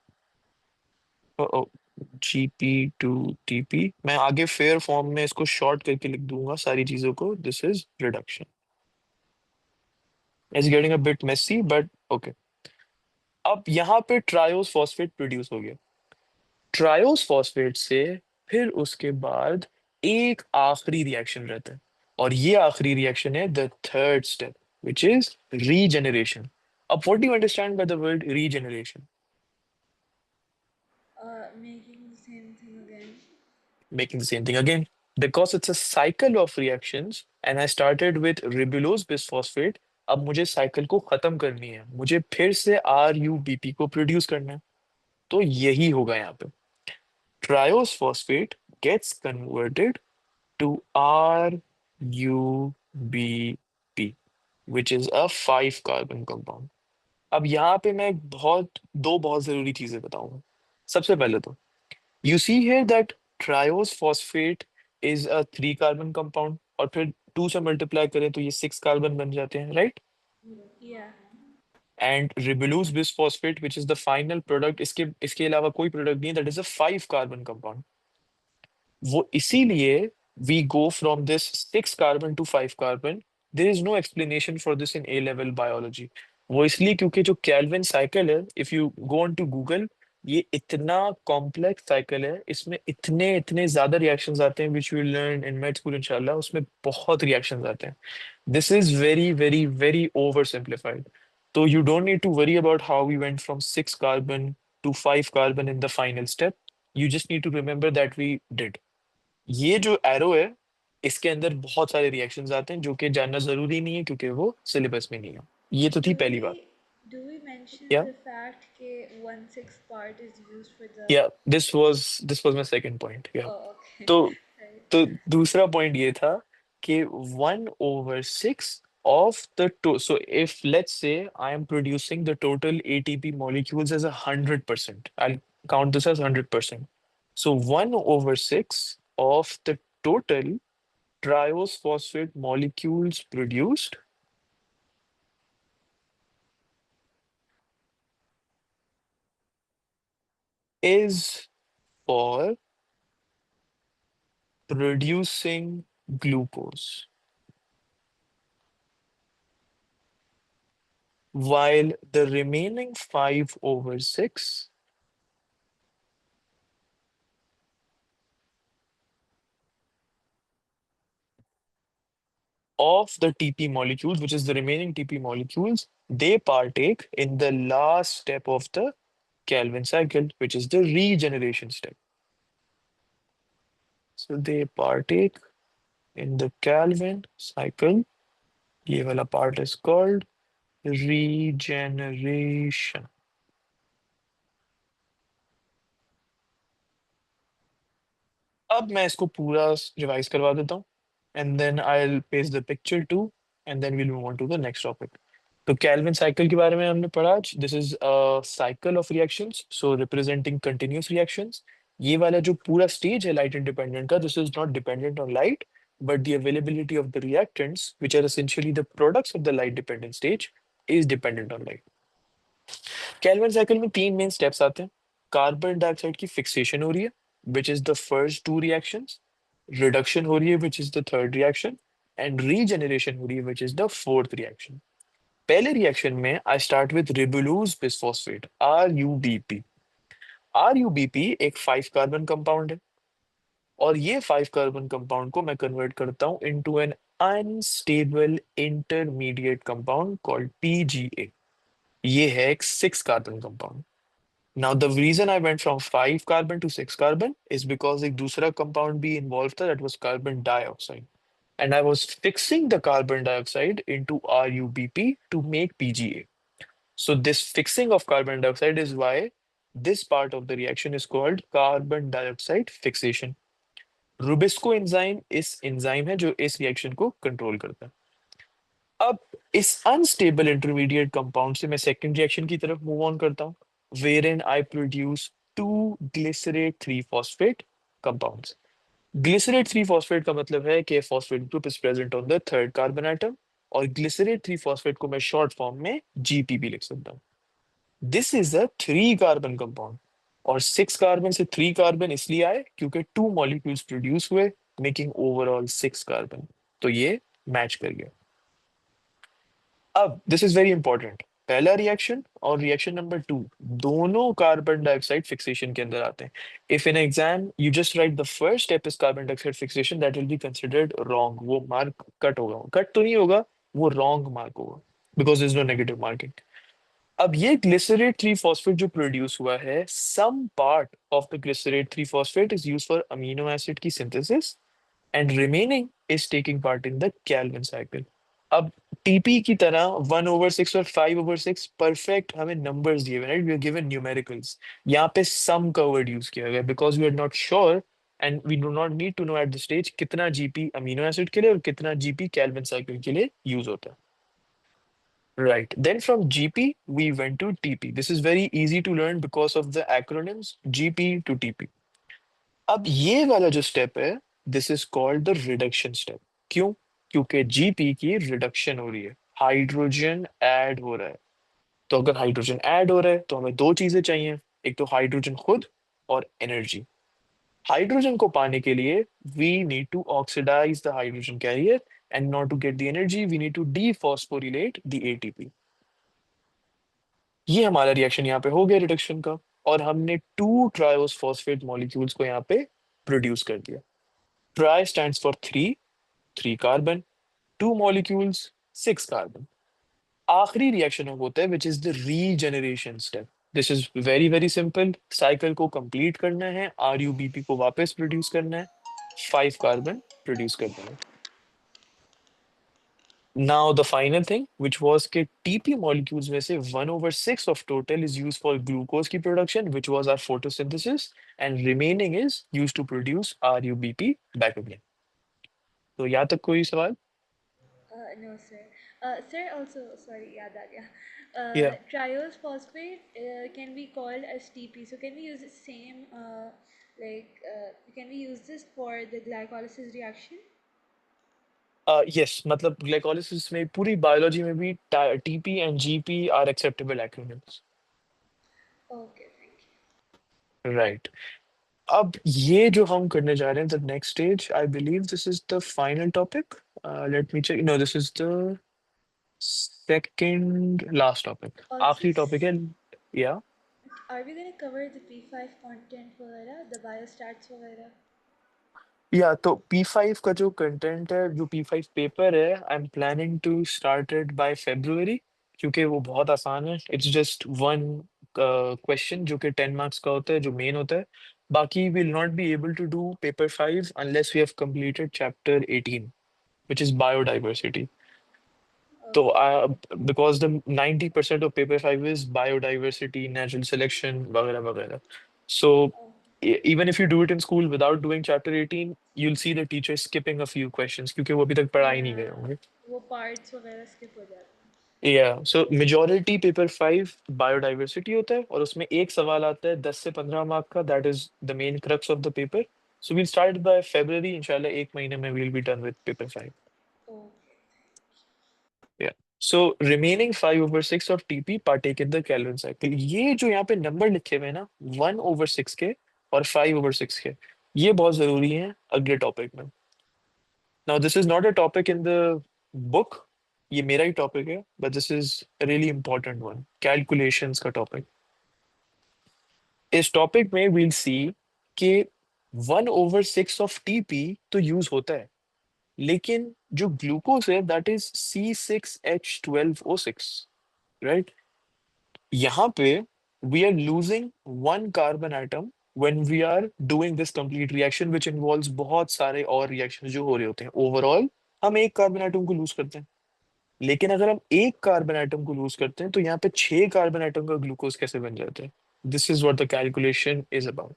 GP to TP, मैं आगे फेयर फॉर्म में इसको शॉर्ट करके लिख दूंगा सारी चीजों को, this is reduction. It's getting a bit messy but okay. अब यहाँ पे ट्रायोस फॉस्फेट प्रोड्यूस हो गया, ट्रायोस फॉस्फेट से फिर उसके बाद एक आखिरी रिएक्शन रहता है, और ये आखिरी रिएक्शन है the third step which is regeneration. अब what do you understand by the word regeneration?
Making the same thing again.
Making the same thing again, because it's a cycle of reactions and I started with ribulose bisphosphate, अब मुझे cycle को खत्म करनी है, मुझे फिर से RUBP को प्रोड्यूस करना है। तो यही होगा यहाँ पे, triose phosphate gets converted to RUBP, which is a 5 carbon compound। अब यहाँ पे मैं दो बहुत जरूरी चीजें बताऊंगा। सबसे पहले तो you see here that triose phosphate is a 3 carbon compound, और फिर 2 से मल्टीप्लाई करें तो ये 6 कार्बन बन जाते हैं, right?
Yeah.
And ribulose bisphosphate which is the final product, इसके अलावा कोई प्रोडक्ट नहीं है, that is a 5 carbon compound. वो इसीलिए we go from this 6 carbon to 5 carbon, there is no explanation for this in A level biology. वो इसलिए क्योंकि जो कैल्विन साइकिल है, if you go on to Google, ये इतना कॉम्प्लेक्स साइकिल है, इसमें इतने इतने ज्यादा रिएक्शंस आते हैं which will learn in med school इंशाल्लाह, उसमें बहुत रिएक्शंस आते हैं। This is very very very oversimplified. तो you don't need to worry about how we went from 6 carbon to 5 carbon in the final step, you just need to remember that we did। ये जो arrow है, इसके अंदर बहुत सारे reactions आते हैं जो कि जानना जरूरी नहीं है क्योंकि वो सिलेबस में नहीं है। ये तो थी
Do
पहली बात।
we do we mention
या
the fact that 1/6 part is used for the?
या this was my second point. या
Oh, okay.
तो
Right.
तो दूसरा पॉइंट ये था कि 1/6 So if let's say I am producing the total ATP molecules as 100%, I'll count this as 100%. So 1 over 6 of the total triose phosphate molecules produced is for producing glucose, while the remaining 5 over 6 of the TP molecules, which is the remaining TP molecules, they partake in the last step of the Calvin cycle, which is the regeneration step. So they partake in the Calvin cycle. ये वाला part is called regeneration. अब मैं इसको पूरा revise करवा देता हूँ and then I will paste the picture too and then will move on to the next topic. तो कैल्विन साइकिल के बारे में हमने पढ़ा आज. This is a cycle of reactions, so representing continuous reactions. ये वाला जो पूरा स्टेज है लाइट इंडिपेंडेंट का, this is not dependent on light but the availability of the reactants which are essentially the products of the light dependent stage is dependent on light. Kelvin cycle में तीन main steps आते हैं. Carbon dioxide की fixation हो रही है which is the first two reactions. Reduction हो रही है which is the third reaction. And regeneration हो रही है which is the fourth reaction. पहले रिएक्शन में I start with ribulose bisphosphate RuBP. RuBP एक 5 कार्बन कंपाउंड है और ये 5 कार्बन कंपाउंड को मैं कन्वर्ट करता हूं into an unstable intermediate compound called PGA. ये है एक 6 carbon compound. Now, the reason I went from 5 carbon to 6 carbon is because एक दूसरा compound भी involved था, that was carbon dioxide. And I was fixing the carbon dioxide into RuBP to make PGA. So this fixing of carbon dioxide is why this part of the reaction is called carbon dioxide fixation. Rubisco enzyme इस enzyme है जो इस reaction को control करता है. अब इस unstable intermediate compound से मैं सेकंड रिएक्शन की तरफ मूव ऑन करता हूँ wherein I produce two glycerate 3-phosphate compounds. Glycerate 3-phosphate का मतलब है कि phosphate group is present on the third carbon atom और glycerate 3-phosphate को मैं शॉर्ट फॉर्म में GP भी लिख सकता हूँ. This is a 3 carbon compound और 6 कार्बन से 3 कार्बन इसलिए आए क्योंकि 2 मॉलिक्यूल्स प्रोड्यूस हुए मेकिंग ओवरऑल 6 कार्बन. तो ये मैच कर गया. अब दिस इज वेरी इंपॉर्टेंट. पहला रिएक्शन और रिएक्शन नंबर 2 दोनों कार्बन डाइऑक्साइड फिक्सेशन के अंदर आते हैं. If in exam you just write the first step is carbon dioxide fixation, that will be considered wrong. वो मार्क कट होगा, कट तो नहीं होगा, वो रॉन्ग मार्क होगा because is no negative marking. अब ये ग्लिसरेट 3-फॉस्फेट जो प्रोड्यूस हुआ है, some part of the glycerate three phosphate is use for amino acid की synthesis and remaining is taking part in the Calvin cycle. अब TP की तरह 1/6 और 5/6 परफेक्ट हमें नंबर्स दिए हुए, right, we are given numericals. यहाँ पे सम का वर्ड यूज किया गया because we are not sure and we do not need to know at the stage कितना जीपी अमीनो एसिड के लिए और कितना जीपी कैल्विन साइकिल के लिए यूज होता है. Right. Then from GP, we went to TP. This is very easy to learn because of the acronyms GP to TP. अब ये वाला जो स्टेप है, this is called the reduction step. क्यों? क्योंकि जीपी की रिडक्शन हो रही है, हाइड्रोजन ऐड हो रहा है. तो अगर हाइड्रोजन ऐड हो रहा है तो हमें दो चीजें चाहिए, एक तो हाइड्रोजन खुद और एनर्जी. हाइड्रोजन को पाने के लिए we need to oxidise the hydrogen carrier and not to get the energy we need to dephosphorylate the ATP. ये हमारा रिएक्शन यहाँ पे हो गया रिडक्शन का और हमने 2 ट्रायोस फॉस्फेट मॉलिक्यूल्स को यहाँ पे प्रोड्यूस कर दिया. Try stands for 3 carbon, 2 molecules 6 carbon. आखिरी रिएक्शन होता है which is the regeneration step. This is very very simple. Cycle को कंप्लीट करना है, RuBP को वापस प्रोड्यूस करना है, 5 कार्बन प्रोड्यूस करना है. Now the final thing, which was कि TP molecules में से 1/6 of total is used for glucose की production, which was our photosynthesis, and remaining is used to produce RuBP back again. तो यहाँ तक कोई सवाल?
No, sir. Sir, also, sorry, yeah, that, yeah.
Yeah.
Triose phosphate can be called as TP. So can we use the same, can we use this for the glycolysis reaction?
Yes, मतलब glycolysis में पूरी biology में भी TP and GP are acceptable acronyms.
Okay, thank you.
Right. अब ये जो हम करने जा रहे हैं, the next stage, I believe this is the final topic. Let me check. No, this is the second last topic.
Also,
आखिरी topic है. Yeah.
are we going to cover the P5 content वगैरह, the biostats वगैरह?
या तो P5 का जो content है, जो P5 पेपर है, I am planning to start it by February, क्योंकि वो बहुत आसान है. इट्स जस्ट वन क्वेश्चन जो कि 10 मार्क्स का होता है, जो मेन होता है. बाकी will not be able to do paper 5 unless we have completed chapter 18, which is biodiversity. So,
Okay,
because the 90% of paper 5 is biodiversity, natural selection, वगैरह वगैरह. So,
oh,
even if you do it in school without doing chapter 18, you'll see the teacher skipping a few questions क्योंकि वो अभी तक पढ़ा ही नहीं गए
yeah,
होंगे.
वो parts वगैरह skip हो जाते हैं.
Yeah, so majority paper 5 biodiversity होता है और उसमें एक सवाल आता है 10 से 15 मार्क का. That is the main crux of the paper. So we'll start by February. इंशाल्लाह एक महीने में we'll be done with paper 5.
Okay.
Yeah. So remaining 5/6 of TP partake in the Kelvin cycle. ये जो यहाँ पे नंबर लिखे हुए हैं ना, 1/6 के और 5/6 के, ये बहुत जरूरी है अगले टॉपिक में. Now this is not a topic in the book. ये मेरा ही टॉपिक है, but this is a really important one. Calculations का टॉपिक. इस टॉपिक में we'll see कि 1/6 of TP तो यूज होता है, लेकिन जो ग्लूकोज है दैट इज C6H12O6, राइट. यहाँ पे we are losing one carbon atom when we are doing this complete reaction which involves बहुत सारे और reactions जो हो रहे होते हैं. ओवरऑल हम एक कार्बन एटम को लूज करते हैं, लेकिन अगर हम एक कार्बन एटम को लूज करते हैं तो यहाँ पे 6 कार्बन एटम का ग्लूकोज कैसे बन जाता है. This is what the calculation is about.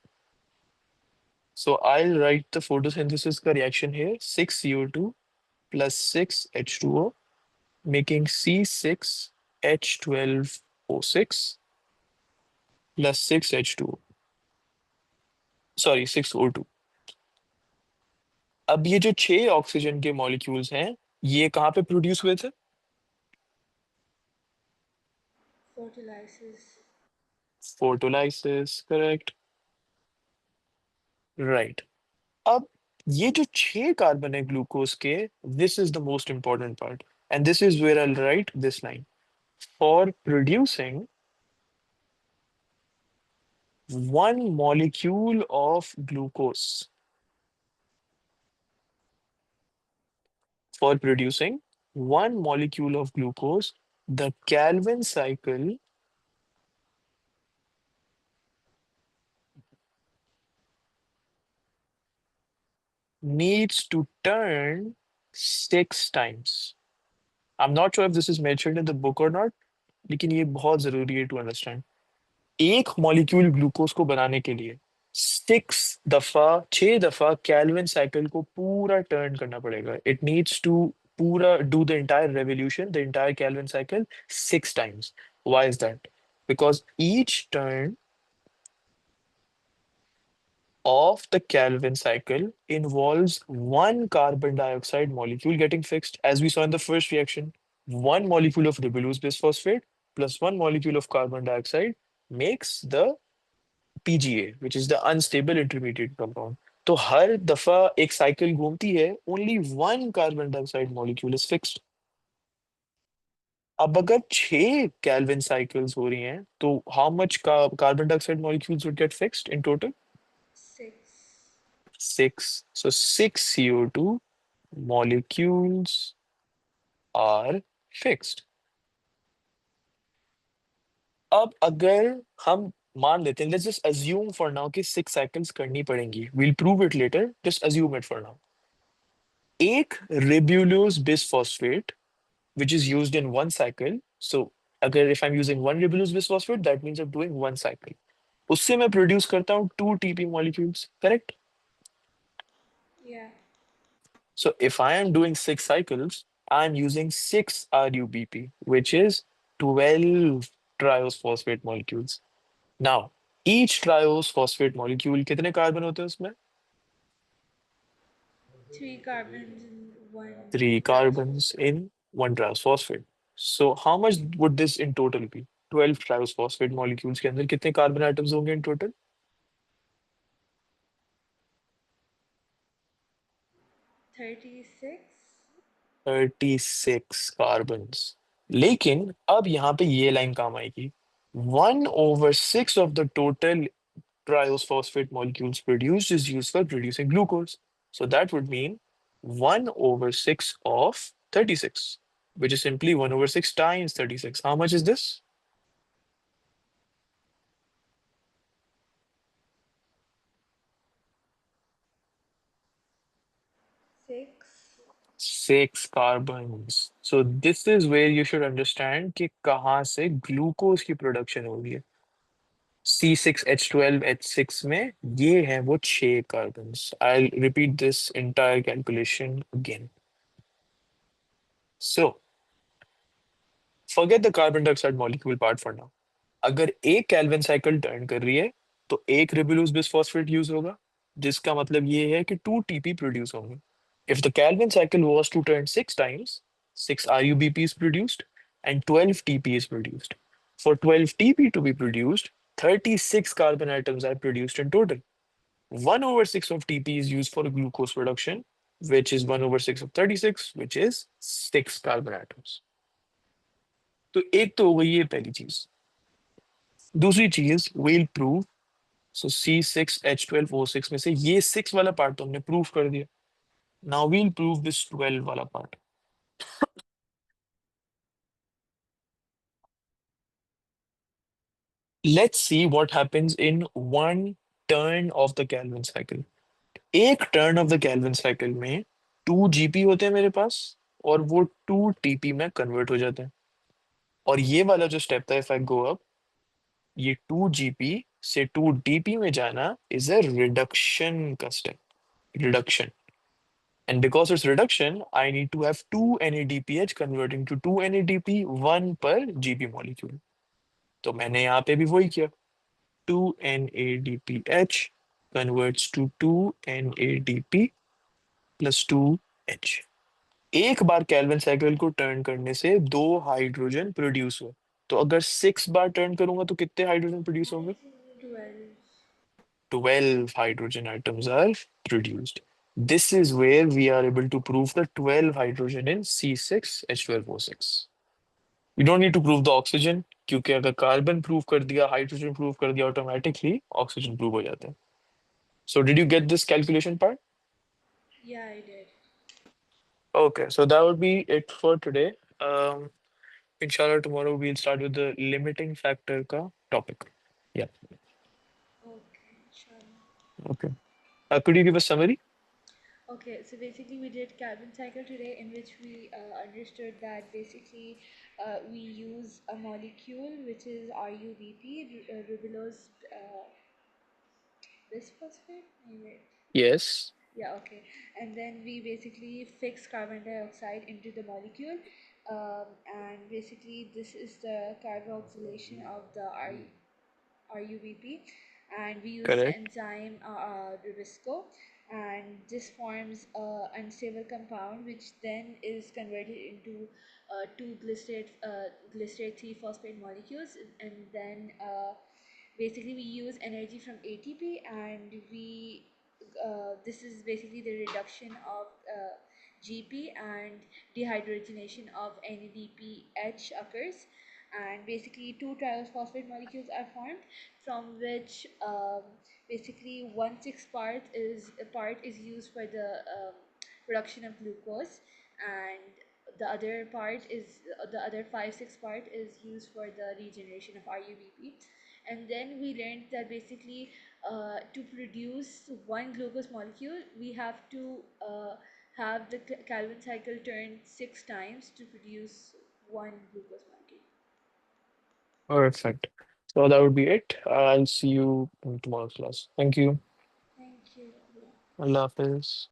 So I right the photosynthesis का रिएक्शन है 6CO2 plus 6H2O, making C6H12O6 plus 6H2O. Sorry 6O2. अब ये जो 6 ऑक्सीजन के मॉलिक्यूल्स हैं, ये कहाँ पे प्रोड्यूस हुए थे.
Photolysis.
Photolysis, correct. राइट. अब ये जो 6 कार्बन है ग्लूकोज के, this is the most important part, and this is where I write this line. For producing 1 molecule of glucose, for producing 1 molecule of glucose, the Calvin cycle needs to turn 6 times. I'm not sure if this is mentioned in the book or not, लेकिन ये बहुत जरूरी है to understand. एक molecule glucose को बनाने के लिए 6 दफा कैल्विन साइकिल को पूरा टर्न करना पड़ेगा. इट नीड्स टू पूरा do the entire revolution, the entire Kelvin cycle 6 times. Why is that? Because each turn of the Kelvin cycle involves one carbon dioxide molecule getting fixed, as we saw in the first reaction. One molecule of ribulose bisphosphate plus one molecule of carbon dioxide makes the PGA, which is the unstable intermediate compound. तो हर दफा एक cycle घूमती है, only one carbon dioxide molecule is fixed. अब अगर 6 kelvin cycles हो रही हैं तो how much carbon dioxide molecules would get fixed in total.
6.
6. So 6 CO2 molecules are fixed. अब अगर हम मान लेते हैं, let's just assume for now कि 6 cycles करनी पड़ेंगी. We'll prove it later. Just assume it for now. एक ribulose bisphosphate which is used in one cycle. So अगर if I'm using one ribulose bisphosphate, that means I'm doing one cycle. उससे मैं produce करता हूँ 2 TP molecules, correct?
Yeah.
So if I am doing 6 cycles, I'm using 6 RUBP, which is 12 triose phosphate molecules. Now, each triose phosphate molecule कितने carbon होते हैं उसमें?
Three carbons and one
3
triphosphate.
carbons in one triose phosphate. So how much would this in total be? 12 triose phosphate molecules के अंदर कितने carbon atoms होंगे in total?
36.
36 carbons. लेकिन अब यहाँ पे ये लाइन काम आएगी। 1/6 of the total triose phosphate molecules produced is used for producing glucose. So that would mean 1/6 of 36, which is simply 1/6 times 36. How much is this?
6.
6 carbons. So this is where you should understand कि कहाँ से glucose की production हो रही है। C6H12H6 में ये हैं वो 6 carbons. I'll repeat this entire calculation again. So forget the carbon dioxide molecule part for now. अगर एक कैल्विन साइकिल टर्न कर रही है तो एक रिबुलोज बिसफॉस्फेट यूज होगा, जिसका मतलब ये है कि 2 TP प्रोड्यूस होंगे। If the Calvin cycle was to turn 6 times, 6 RUBP is produced and 12 TP is produced. For 12 TP to be produced, 36 carbon atoms are produced in total. 1/6 of TP is used for glucose production, which is 1/6 of 36, which is 6 carbon atoms. तो एक तो हो गई ये पहली चीज। दूसरी चीज we'll prove, सो C6H12O6 में से ये 6 वाला पार्ट तो हमने प्रूव कर दिया। नाउ वील प्रूव दिस 12 वाला part. Let's see what happens in one turn of the Calvin cycle. एक turn of the Calvin cycle में 2 GP होते हैं मेरे पास, और वो 2 TP में कन्वर्ट हो जाते हैं। और ये वाला जो स्टेप था, इफ आई गो अप, ये 2 GP से 2 DP में जाना इज अ रिडक्शन का step, reduction. And because it's reduction, I need to have two NADPH converting to two NADP, one per GP molecule. तो मैंने यहाँ पे भी वही किया। 2 NADPH converts to 2 NADP plus 2H। एक बार कैल्विन साइकिल को टर्न करने से 2 हाइड्रोजन प्रोड्यूस हुए। तो अगर 6 बार टर्न करूंगा तो कितने हाइड्रोजन प्रोड्यूस होंगे?
12.
12 hydrogen atoms are produced. This is where we are able to prove the 12 hydrogen in C6H12O6. You don't need to prove the oxygen, क्योंकि अगर कार्बन प्रूव कर दिया, हाइड्रोजन प्रूव कर दिया, ऑटोमेटिकली ऑक्सीजन प्रूव हो जाता है। So did you get this calculation part?
Yeah, I did.
Okay, so that would be it for today. Um, Inshallah, tomorrow we'll start with the limiting factor ka topic. Yeah.
Okay, sure.
Okay. Could you give a summary?
Okay, so basically we did carbon cycle today, in which we understood that basically we use a molecule which is RUBP, ribulose bisphosphate. Wait.
Yes.
Yeah, okay. And then we basically fix carbon dioxide into the molecule. And basically this is the carboxylation of the RUBP, and we use the
Correct.
enzyme Rubisco, and this forms a unstable compound which then is converted into two glycerate 3 phosphate molecules, and then basically we use energy from ATP, and we this is basically the reduction of GP, and dehydrogenation of NADPH occurs, and basically two triphosphate molecules are formed, from which basically 1/6 part is used for the production of glucose, and the other 5/6 part is used for the regeneration of RUBP. And then we learned that basically to produce one glucose molecule, we have to have the Calvin cycle turn 6 times to produce one glucose molecule.
Perfect. So that would be it. I'll see you in tomorrow's class. Thank you.
Thank you.
Allah Hafiz.